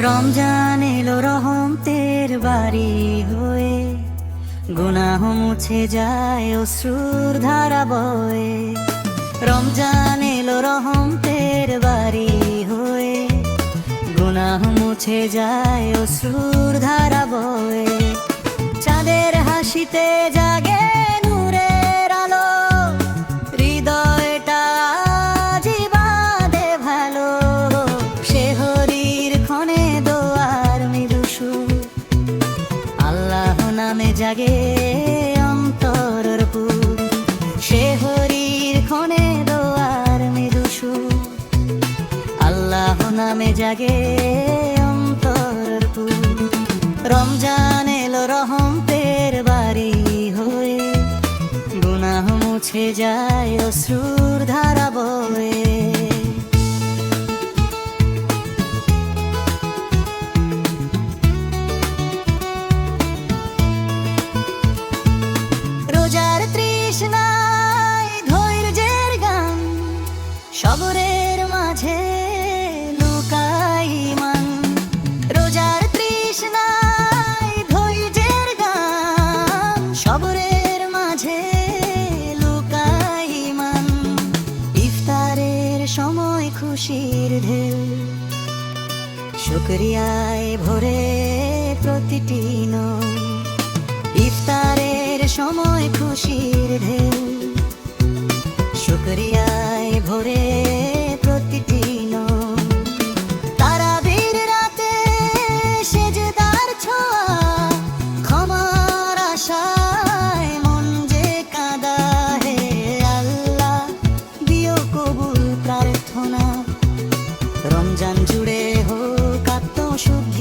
রমজান এলো রহমতের বাড়ি হয়ে, গুনাহ মুছে যায় অশ্রুর ধারা বয়ে। রমজান এলো রহমতের বাড়ি হয়ে, গুনাহ মুছে যায় অশ্রুর ধারা বয়ে। চাঁদের হাসিতে জাগে নূরের আলো, হৃদয়টা আজি বাঁধে ভালো। শেহরির ক্ষণে দোয়ার মৃদু সুর, আল্লাহ নামে জাগে অন্তরের পুর। শেহরির ক্ষণে দোয়ার মৃদু সুর, আল্লাহ নামে জাগে অন্তরের পুর। রমজান এলো রহমতের বাড়ি হয়ে, গুনাহ মুছে যায় অশ্রুর ধারা বয়ে। রোজার তৃষ্ণায় ধৈর্যের গান, সবরের মাঝে লুকাই মান। রোজার তৃষ্ণায় ধৈর্যের গান, সবরের মাঝে লুকাই মান। ইফতারের সময় খুশির ঢেউ, শুকরিয়ায় ভরে প্রতিটি নৌ। ইফতারের সময় খুশির ঢেউ, শুকরিয়ায় ভরে প্রতিটি নৌ। তারাবির রাতে সেজদার ছোঁয়া, ক্ষমার আশায় মন যে কাঁদা। হে আল্লাহ দিও কবুল প্রার্থনা, রমজান জুড়ে হোক আত্মশুদ্ধি।